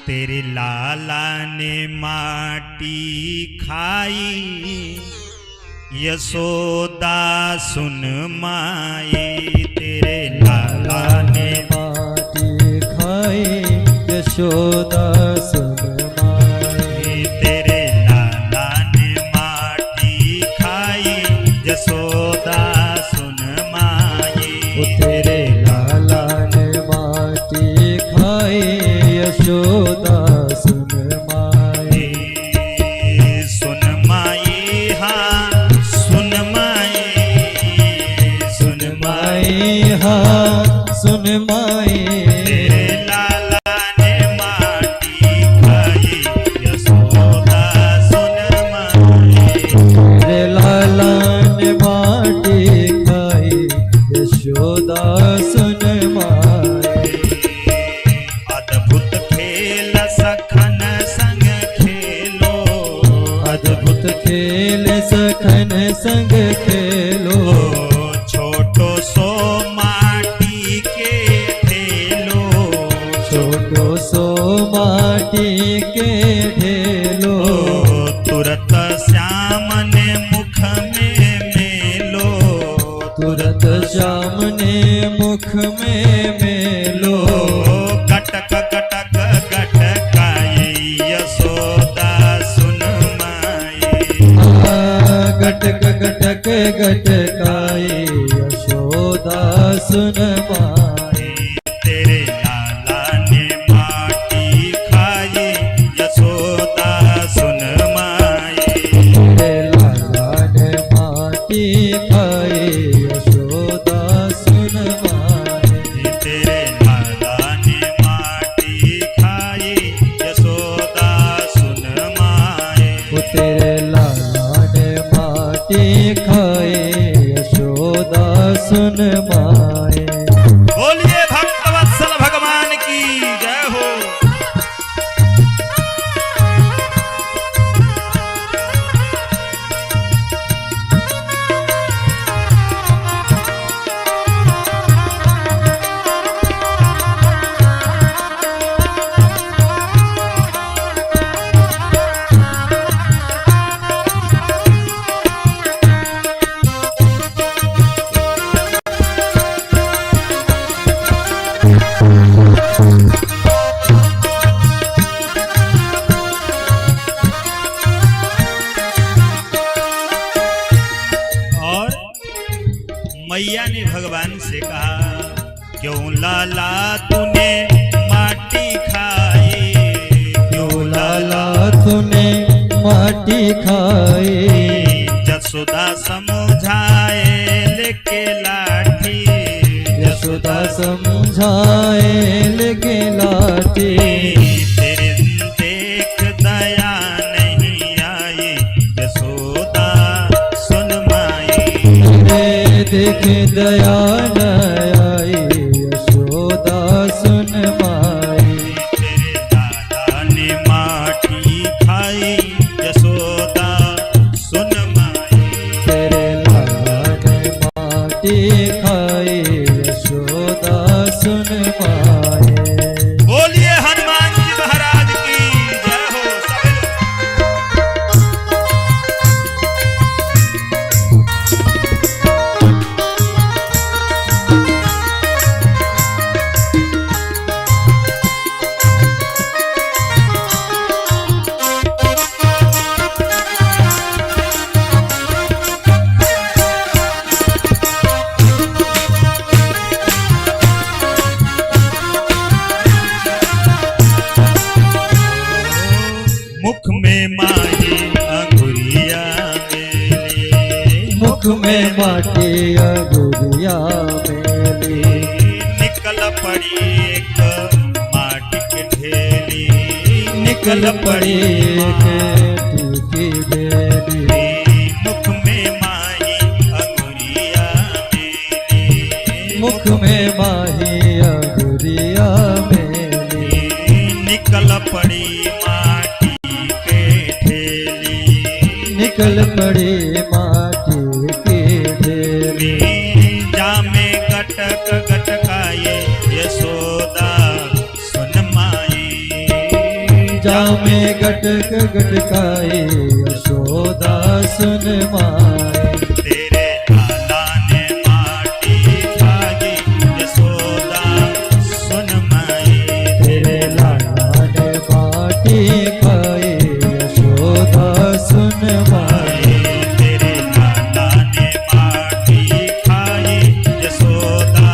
तेरे लाला ने माटी खाई, यशोदा सुन माए। तेरे लाला ने माटी खाई, यशोदा सुन माए। तेरे लाला ने माटी खाई, यशोदा सुन माए। तेरे लाला ने माटी खाई, यशोदा सुन माए। सुन माए, हाँ सुन माए, सुन माए, हाँ सुन माए। तेरे लाला ने माटी खाई, यशोदा सुन माए। तेरे लाला ने माटी खाई, यशोदा सुन माए। अद्भुत खेल सखन संग खेलो, अद्भुत खेल सखन संग खेलो। छोटो सो माटी के ढेलो, छोटो सो माटी के ढेलो। तुरत श्याम ने मुख में मेलो, तुरत श्याम ने मुख में मेलो। गटक गटक गटकाई, यशोदा सुन माए। गटक गटक गटकाई, यशोदा सुन माए। तेरे लाला ने माटी खाई, यशोदा सुन माए। तेरे लाला ने माटी खाई, यशोदा सुन माए। तेरे लाला ने माटी खाई, यशोदा सुन माए। तेरे लाला ने माटी खाई, यशोदा सुन माए। बोलिए भक्तवत्सल भगवान की जय हो। और मैया ने भगवान से कहा, क्यों लाला तूने माटी खाई, क्यों लाला तूने माटी खाई। यशोदा समझाए लेके लाठी, यशोदा समझाए लेके लाठी। तेरे देख दया नहीं आई, यशोदा सुन माई। तेरे देख दया न आई, यशोदा सुन माई। तेरे लाला ने माटी खाई, यशोदा सुन माई। तेरे लाला ने माटी खाई, यशोदा सुन माए। बोलिए हनुमान जी महाराज की जय हो। सभी लोग मुख में माही अंगुरिया मेले, मुख में माटी अगुरिया मेली। निकल पड़ी एक माटी की ढेली, निकल पड़ी एक टीकी बेली। मुख में माही अंगुरिया मेले, मुख में माही अगुरिया मेली। निकल पड़ी माटी के ढेली, निकल पड़ी माटी की ढेली। जामे गटक गटकाए, यशोदा सुन माई। गटक गटकाए यशोदा सुन माए। तेरे लाला ने माटी खाई यशोदा सुन माए। तेरे लाला ने माटी खाए यशोदा सुन माए। तेरे लाला ने माटी खाई यशोदा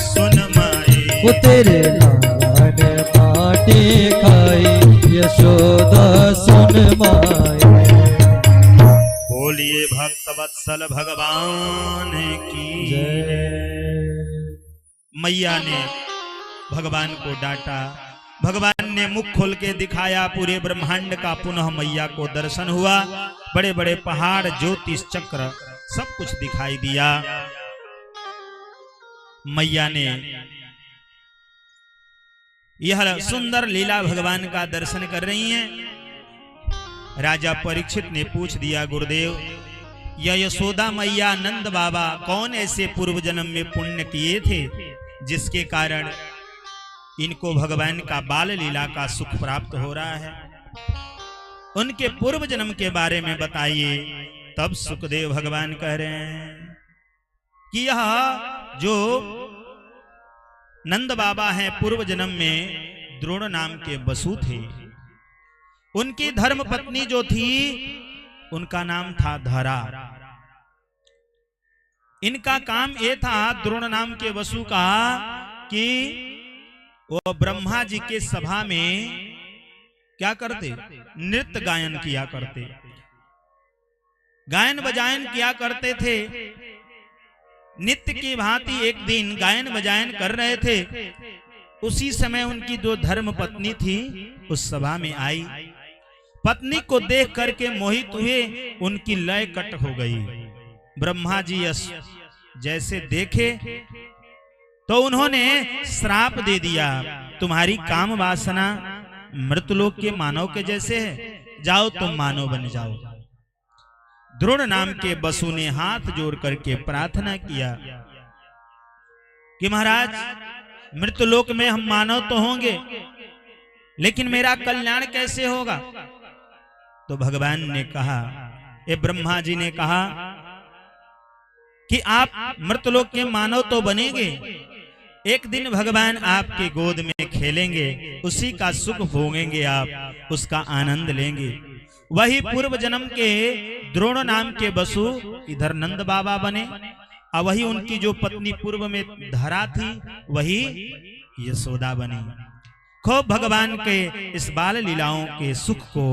सुन माए। वो तेरे लाला ने माटी खाई यशोदा सुन माए। बोलिए भक्त वत्सल भगवान की जय। मैया ने भगवान को डांटा, भगवान ने मुख खोल के दिखाया, पूरे ब्रह्मांड का पुनः मैया को दर्शन हुआ। बड़े बड़े पहाड़, ज्योतिष चक्र सब कुछ दिखाई दिया। मैया ने यह सुंदर लीला भगवान का दर्शन कर रही हैं। राजा परीक्षित ने पूछ दिया, गुरुदेव यह यशोदा मैया नंद बाबा कौन ऐसे पूर्व जन्म में पुण्य किए थे जिसके कारण इनको भगवान का बाल लीला का सुख प्राप्त हो रहा है? उनके पूर्व जन्म के बारे में बताइए। तब सुखदेव भगवान कह रहे हैं कि यह जो नंद बाबा हैं पूर्व जन्म में द्रोण नाम के वसु थे। उनकी धर्म पत्नी जो थी उनका नाम था धरा। इनका काम ये था द्रोण नाम के वसु का कि वो ब्रह्मा जी के सभा में क्या करते? नृत्य गायन किया करते, गायन बजायन किया करते थे। नित्य की भांति एक दिन गायन बजायन कर रहे थे। उसी समय उनकी जो धर्म पत्नी थी उस सभा में आई। पत्नी को देख करके मोहित हुए, उनकी लय कट हो गई। ब्रह्मा जी जैसे देखे तो उन्होंने श्राप दे दिया, तुम्हारी काम वासना मृतलोक के मानव के जैसे है, जाओ तुम मानव बन जाओ। द्रोण नाम के वसु ने हाथ जोड़ करके प्रार्थना किया कि महाराज मृतलोक में हम मानव तो होंगे, लेकिन मेरा कल्याण कैसे होगा? तो भगवान ने कहा, ये ब्रह्मा जी ने कहा कि आप मृतलोक के मानव तो बनेंगे, एक दिन भगवान आपके गोद में खेलेंगे, उसी का सुख भोगेंगे, आप उसका आनंद लेंगे। वही पूर्व जन्म के द्रोण नाम के वसु इधर नंद बाबा बने, और वही उनकी जो पत्नी पूर्व में धरा थी वही यशोदा बनी। खूब भगवान के इस बाल लीलाओं के सुख को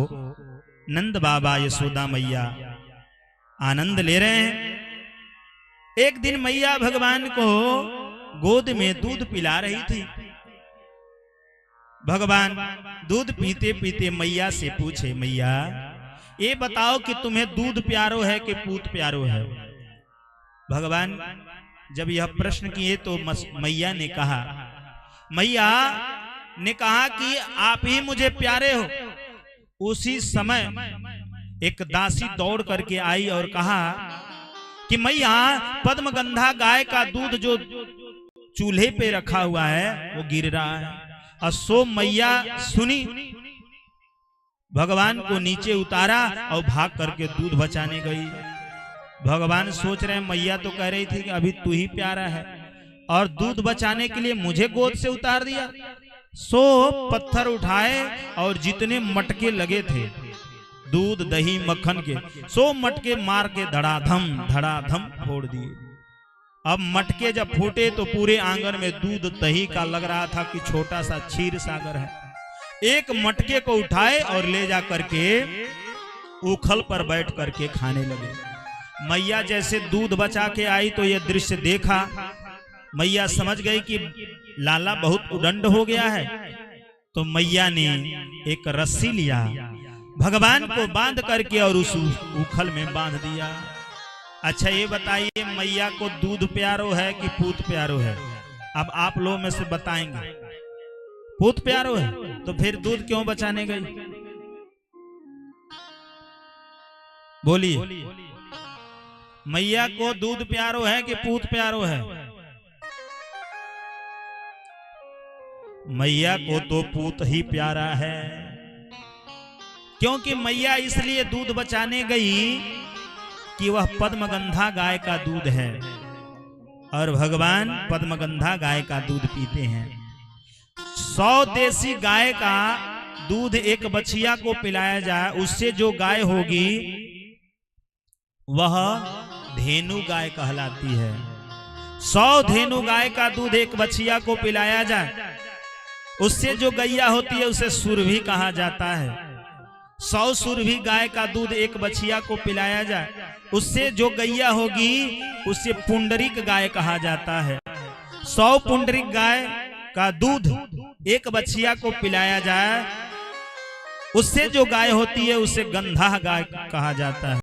नंद बाबा यशोदा मैया आनंद ले रहे हैं। एक दिन मैया भगवान को गोद में दूध पिला रही थी। भगवान दूध पीते पीते मैया से पूछे, मैया ये बताओ कि तुम्हें दूध प्यारो है कि पूत प्यारो है? भगवान जब यह प्रश्न किए तो मैया ने कहा, कि आप ही मुझे प्यारे हो। उसी समय एक दासी दौड़ करके आई और कहा कि मैया पद्मगंधा गाय का दूध जो चूल्हे पे रखा हुआ है वो गिर रहा है। और सो मैया सुनी, भगवान को नीचे उतारा और भाग करके दूध बचाने गई। भगवान सोच रहे हैं मैया तो कह रही थी कि अभी तू ही प्यारा है और दूध बचाने के लिए मुझे गोद से उतार दिया। सो पत्थर उठाए और जितने मटके लगे थे दूध दही मक्खन के, सो मटके मार के धड़ाधम फोड़ दिए। अब मटके जब फूटे तो पूरे आंगन में दूध दही का लग रहा था कि छोटा सा क्षीर सागर है। एक मटके को उठाए और ले जा करके उखल पर बैठ करके खाने लगे। मैया जैसे दूध बचा के आई तो यह दृश्य देखा, मैया समझ गई कि लाला बहुत उदंड हो गया है। तो मैया ने एक रस्सी लिया, भगवान को बांध करके और उस उखल में बांध दिया। अच्छा ये बताइए, मैया को दूध प्यारो है कि पूत प्यारो है? अब आप लोग में से बताएंगे पूत प्यारो है, तो फिर दूध क्यों बचाने गई? बोलिए, मैया को दूध प्यारो है कि पूत प्यारो है? मैया को तो पूत ही प्यारा है। क्योंकि मैया इसलिए दूध बचाने गई कि वह पद्मगंधा गाय का दूध है और भगवान पद्मगंधा गाय का दूध पीते हैं। 100 देसी गाय का दूध एक बछिया को पिलाया जाए, उससे जो गाय होगी वह धेनु गाय कहलाती है। 100 धेनु गाय का दूध एक बछिया को पिलाया जाए, उससे जो गैया होती है उसे सुरभि कहा जाता है। 100 सुरभि गाय का दूध एक बछिया को पिलाया जाए, उससे जो गैया होगी उसे पुंडरीक गाय कहा जाता है। 100 पुंडरीक गाय का दूध एक बछिया को पिलाया जाए, उससे जो गाय होती है उसे गंधा गाय कहा जाता है।